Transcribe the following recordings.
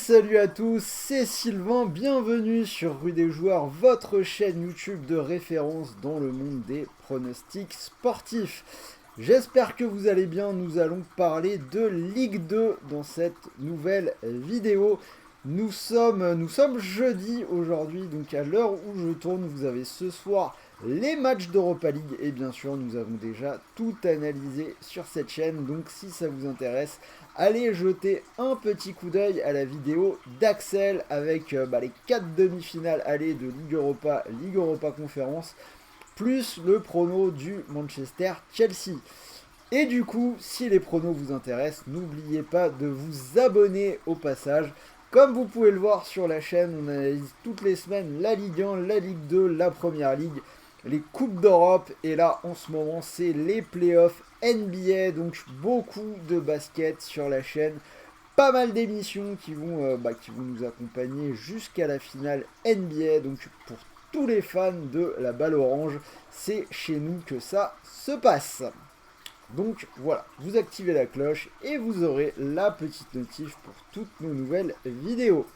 Salut à tous, c'est Sylvain, bienvenue sur Rue des Joueurs, votre chaîne YouTube de référence dans le monde des pronostics sportifs. J'espère que vous allez bien, nous allons parler de Ligue 2 dans cette nouvelle vidéo. Nous sommes jeudi aujourd'hui, donc à l'heure où je tourne, vous avez ce soir les matchs d'Europa League et bien sûr nous avons déjà tout analysé sur cette chaîne, donc si ça vous intéresse, allez jeter un petit coup d'œil à la vidéo d'Axel avec les 4 demi-finales allées de Ligue Europa Conférence, plus le prono du Manchester-Chelsea. Et du coup, si les pronos vous intéressent, n'oubliez pas de vous abonner au passage. Comme vous pouvez le voir sur la chaîne, on analyse toutes les semaines la Ligue 1, la Ligue 2, la Première Ligue, les Coupes d'Europe. Et là, en ce moment, c'est les playoffs NBA. Donc, beaucoup de basket sur la chaîne. Pas mal d'émissions qui vont nous accompagner jusqu'à la finale NBA. Donc, pour tous les fans de la balle orange, c'est chez nous que ça se passe. Donc voilà, vous activez la cloche et vous aurez la petite notif pour toutes nos nouvelles vidéos.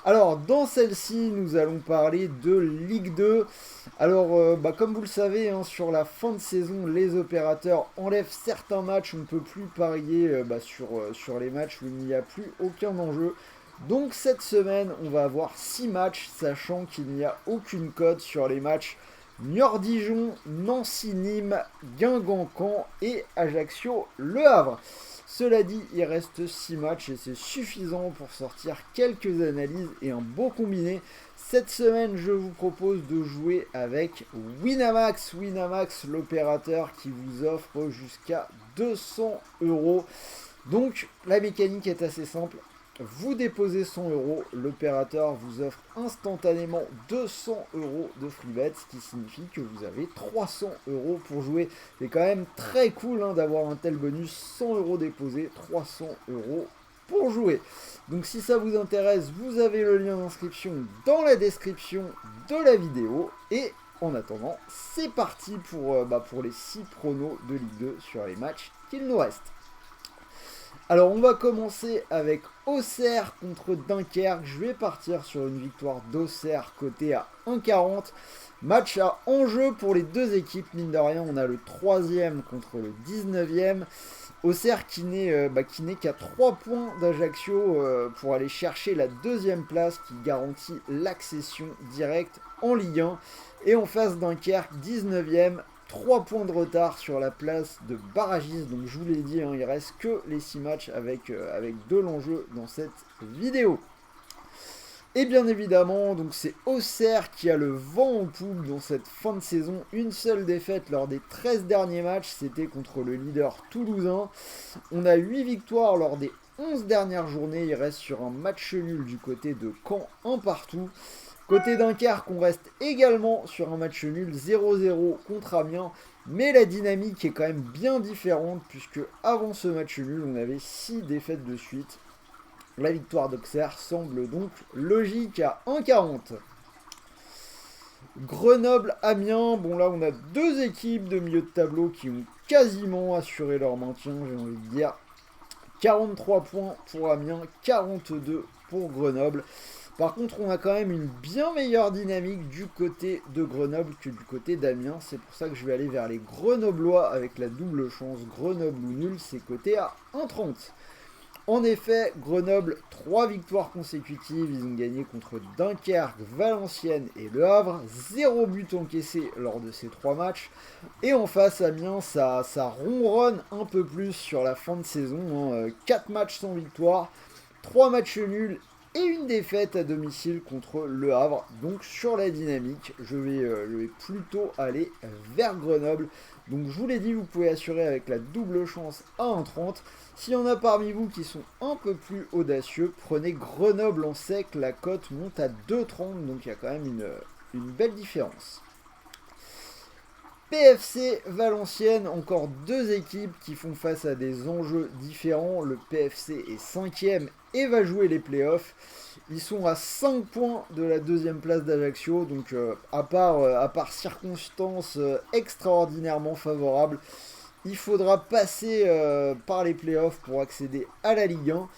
Alors dans celle-ci, nous allons parler de Ligue 2. Alors comme vous le savez, sur la fin de saison, les opérateurs enlèvent certains matchs. On ne peut plus parier sur les matchs où il n'y a plus aucun enjeu. Donc cette semaine, on va avoir 6 matchs, sachant qu'il n'y a aucune cote sur les matchs Niort-Dijon, Nancy-Nîmes, Guingamp-Caen et Ajaccio-Le Havre. Cela dit, il reste 6 matchs et c'est suffisant pour sortir quelques analyses et un beau combiné. Cette semaine, je vous propose de jouer avec Winamax. Winamax, l'opérateur qui vous offre jusqu'à 200 €. Donc, la mécanique est assez simple. Vous déposez 100 €, l'opérateur vous offre instantanément 200 € de free bet, ce qui signifie que vous avez 300 € pour jouer. C'est quand même très cool d'avoir un tel bonus, 100 € déposés, 300 € pour jouer. Donc si ça vous intéresse, vous avez le lien d'inscription dans la description de la vidéo. Et en attendant, c'est parti pour les 6 pronos de Ligue 2 sur les matchs qu'il nous reste. Alors on va commencer avec Auxerre contre Dunkerque. Je vais partir sur une victoire d'Auxerre côté à 1,40. Match à enjeu pour les deux équipes, mine de rien. On a le 3e contre le 19e. Auxerre qui n'est qu'à 3 points d'Ajaccio pour aller chercher la 2e place qui garantit l'accession directe en Ligue 1. Et en face Dunkerque, 19e. 3 points de retard sur la place de barragiste. Donc je vous l'ai dit, il reste que les 6 matchs avec de l'enjeu dans cette vidéo. Et bien évidemment, donc c'est Auxerre qui a le vent en poupe dans cette fin de saison. Une seule défaite lors des 13 derniers matchs, c'était contre le leader toulousain. On a 8 victoires lors des 11 dernières journées. Il reste sur un match nul du côté de Caen, un partout. Côté Dunkerque, on reste également sur un match nul 0-0 contre Amiens, mais la dynamique est quand même bien différente puisque avant ce match nul, on avait 6 défaites de suite. La victoire d'Auxerre semble donc logique à 1,40. Grenoble-Amiens, bon là on a deux équipes de milieu de tableau qui ont quasiment assuré leur maintien, j'ai envie de dire. 43 points pour Amiens, 42 pour Grenoble. Par contre, on a quand même une bien meilleure dynamique du côté de Grenoble que du côté d'Amiens. C'est pour ça que je vais aller vers les Grenoblois avec la double chance. Grenoble ou nul, c'est coté à 1,30. En effet, Grenoble, 3 victoires consécutives. Ils ont gagné contre Dunkerque, Valenciennes et Le Havre. 0 but encaissé lors de ces 3 matchs. Et en face, Amiens, ça ronronne un peu plus sur la fin de saison. 4 matchs sans victoire, 3 matchs nuls et une défaite à domicile contre Le Havre. Donc sur la dynamique, je vais plutôt aller vers Grenoble. Donc je vous l'ai dit, vous pouvez assurer avec la double chance à 1,30. S'il y en a parmi vous qui sont un peu plus audacieux, prenez Grenoble en sec. La cote monte à 2,30. Donc il y a quand même une belle différence. PFC Valenciennes, encore deux équipes qui font face à des enjeux différents. Le PFC est 5e et va jouer les playoffs. Ils sont à 5 points de la 2e place d'Ajaccio. Donc à part circonstances extraordinairement favorables, il faudra passer par les playoffs pour accéder à la Ligue 1.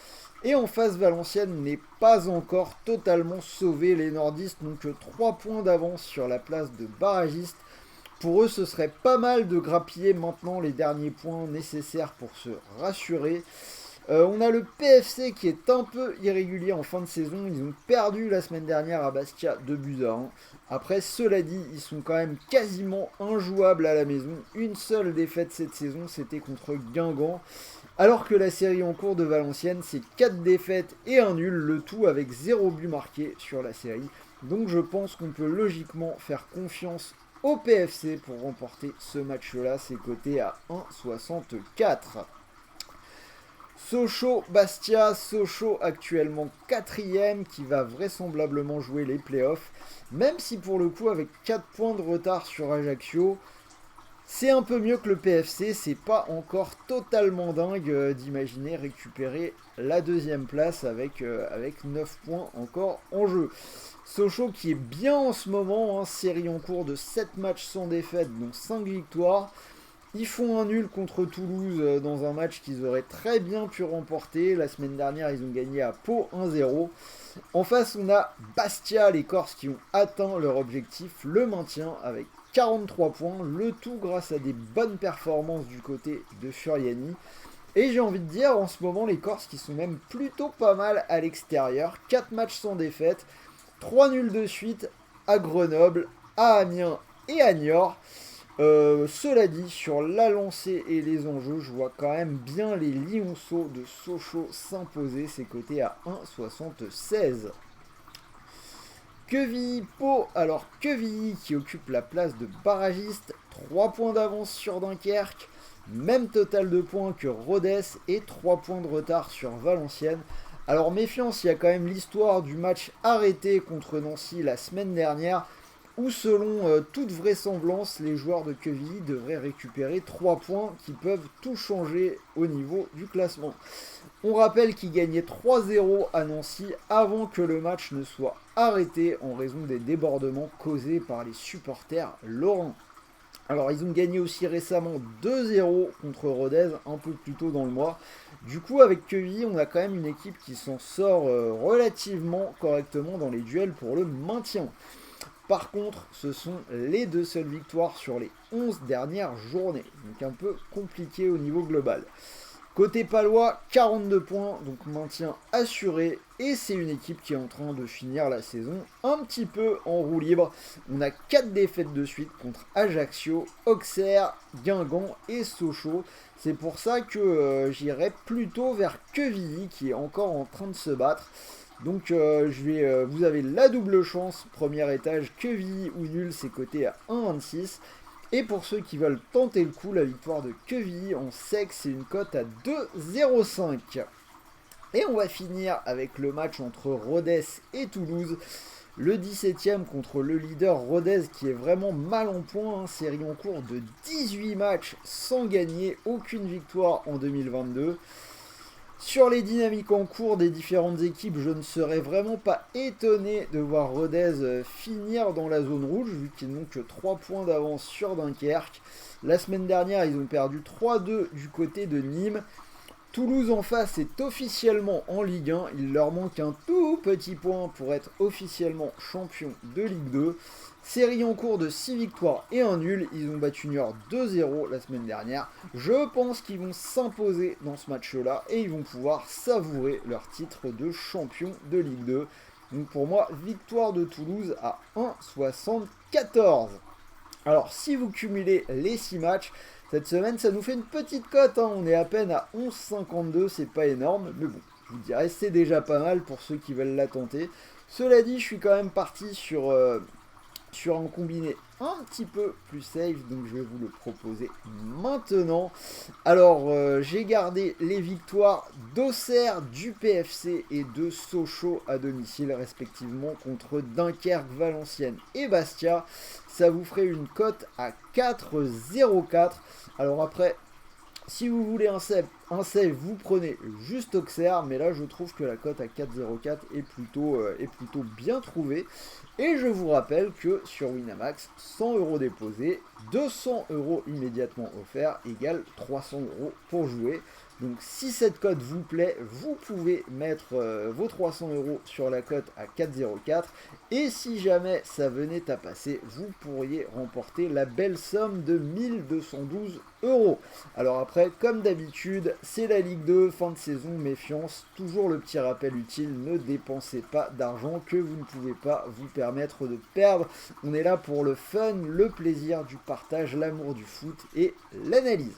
Et en face, Valenciennes n'est pas encore totalement sauvé. Les nordistes n'ont que 3 points d'avance sur la place de barragiste. Pour eux, ce serait pas mal de grappiller maintenant les derniers points nécessaires pour se rassurer. On a le PFC qui est un peu irrégulier en fin de saison. Ils ont perdu la semaine dernière à Bastia 2-1. Après, cela dit, ils sont quand même quasiment injouables à la maison. Une seule défaite cette saison, c'était contre Guingamp. Alors que la série en cours de Valenciennes, c'est 4 défaites et un nul, le tout avec 0 but marqué sur la série. Donc je pense qu'on peut logiquement faire confiance au PFC pour remporter ce match-là. C'est coté à 1,64. Sochaux-Bastia, Sochaux actuellement 4ème qui va vraisemblablement jouer les playoffs. Même si pour le coup avec 4 points de retard sur Ajaccio, c'est un peu mieux que le PFC, c'est pas encore totalement dingue d'imaginer récupérer la 2ème place avec 9 points encore en jeu. Sochaux qui est bien en ce moment, série en cours de 7 matchs sans défaite, dont 5 victoires. Ils font un nul contre Toulouse dans un match qu'ils auraient très bien pu remporter. La semaine dernière, ils ont gagné à Pau 1-0. En face, on a Bastia, les Corses qui ont atteint leur objectif, le maintien avec 43 points. Le tout grâce à des bonnes performances du côté de Furiani. Et j'ai envie de dire, en ce moment, les Corses qui sont même plutôt pas mal à l'extérieur. 4 matchs sans défaite, 3 nuls de suite à Grenoble, à Amiens et à Niort. Cela dit, sur la lancée et les enjeux, je vois quand même bien les Lionceaux de Sochaux s'imposer. C'est coté à 1,76. Quevilly-Pau, alors Quevilly qui occupe la place de barragiste, 3 points d'avance sur Dunkerque, même total de points que Rodez et 3 points de retard sur Valenciennes. Alors méfiance, il y a quand même l'histoire du match arrêté contre Nancy la semaine dernière, où selon toute vraisemblance, les joueurs de Quevilly devraient récupérer 3 points qui peuvent tout changer au niveau du classement. On rappelle qu'ils gagnaient 3-0 à Nancy avant que le match ne soit arrêté en raison des débordements causés par les supporters lorrains. Alors ils ont gagné aussi récemment 2-0 contre Rodez un peu plus tôt dans le mois. Du coup avec Quevilly, on a quand même une équipe qui s'en sort relativement correctement dans les duels pour le maintien. Par contre, ce sont les 2 seules victoires sur les 11 dernières journées. Donc un peu compliqué au niveau global. Côté palois, 42 points, donc maintien assuré. Et c'est une équipe qui est en train de finir la saison un petit peu en roue libre. On a 4 défaites de suite contre Ajaccio, Auxerre, Guingamp et Sochaux. C'est pour ça que j'irai plutôt vers Quevilly qui est encore en train de se battre. Donc vous avez la double chance, premier étage, Quevilly ou nul, c'est coté à 1,26. Et pour ceux qui veulent tenter le coup, la victoire de Quevilly en sec, c'est une cote à 2,05. Et on va finir avec le match entre Rodez et Toulouse. Le 17ème contre le leader Rodez qui est vraiment mal en point, série en cours de 18 matchs sans gagner, aucune victoire en 2022. Sur les dynamiques en cours des différentes équipes, je ne serais vraiment pas étonné de voir Rodez finir dans la zone rouge, vu qu'ils n'ont que 3 points d'avance sur Dunkerque. La semaine dernière, ils ont perdu 3-2 du côté de Nîmes. Toulouse en face est officiellement en Ligue 1. Il leur manque un tout petit point pour être officiellement champion de Ligue 2. Série en cours de 6 victoires et un nul. Ils ont battu Niort 2-0 la semaine dernière. Je pense qu'ils vont s'imposer dans ce match-là et ils vont pouvoir savourer leur titre de champion de Ligue 2. Donc pour moi, victoire de Toulouse à 1,74. Alors si vous cumulez les 6 matchs, cette semaine ça nous fait une petite cote. On est à peine à 11,52, c'est pas énorme. Mais bon, je vous dirais c'est déjà pas mal pour ceux qui veulent la tenter. Cela dit, je suis quand même parti sur un combiné un petit peu plus safe, donc je vais vous le proposer maintenant. Alors j'ai gardé les victoires d'Auxerre, du PFC et de Sochaux à domicile respectivement contre Dunkerque, Valenciennes et Bastia. Ça vous ferait une cote à 4,04. Alors après, si vous voulez un save, vous prenez juste Auxerre, mais là je trouve que la cote à 4,04 est plutôt bien trouvée. Et je vous rappelle que sur Winamax, 100 € déposés, 200 € immédiatement offerts, égale 300 € pour jouer. Donc si cette cote vous plaît, vous pouvez mettre vos 300 € sur la cote à 4,04 et si jamais ça venait à passer, vous pourriez remporter la belle somme de 1212 €. Alors après, comme d'habitude, c'est la Ligue 2, fin de saison, méfiance, toujours le petit rappel utile, ne dépensez pas d'argent que vous ne pouvez pas vous permettre de perdre. On est là pour le fun, le plaisir du partage, l'amour du foot et l'analyse.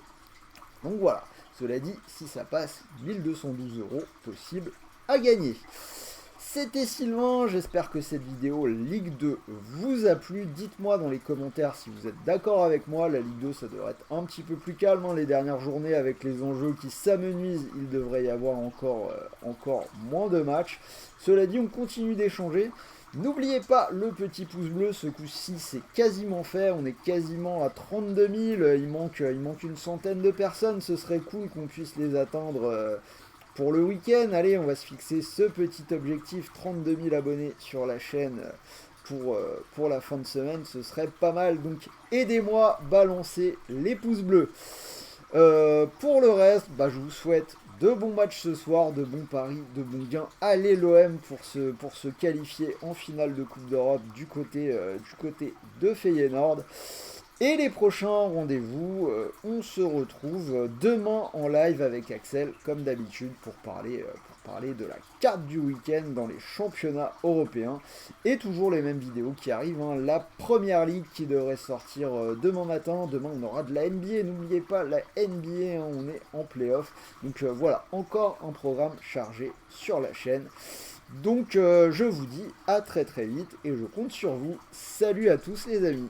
Donc voilà, cela dit, si ça passe, 1212 € possible à gagner. C'était Sylvain, j'espère que cette vidéo Ligue 2 vous a plu. Dites-moi dans les commentaires si vous êtes d'accord avec moi. La Ligue 2, ça devrait être un petit peu plus calme. Les dernières journées, avec les enjeux qui s'amenuisent, il devrait y avoir encore moins de matchs. Cela dit, on continue d'échanger. N'oubliez pas le petit pouce bleu, ce coup-ci c'est quasiment fait, on est quasiment à 32 000, il manque une centaine de personnes, ce serait cool qu'on puisse les atteindre pour le week-end. Allez, on va se fixer ce petit objectif, 32 000 abonnés sur la chaîne pour la fin de semaine, ce serait pas mal, donc aidez-moi, balancez les pouces bleus. Pour le reste, je vous souhaite de bons matchs ce soir, de bons paris, de bons gains. Allez l'OM pour se qualifier en finale de Coupe d'Europe du côté de Feyenoord. Et les prochains rendez-vous, on se retrouve demain en live avec Axel, comme d'habitude, pour parler de la carte du week-end dans les championnats européens. Et toujours les mêmes vidéos qui arrivent, la Première Ligue qui devrait sortir demain matin. Demain, on aura de la NBA, n'oubliez pas, la NBA, on est en play-off. Donc voilà, encore un programme chargé sur la chaîne. Donc je vous dis à très très vite et je compte sur vous. Salut à tous les amis.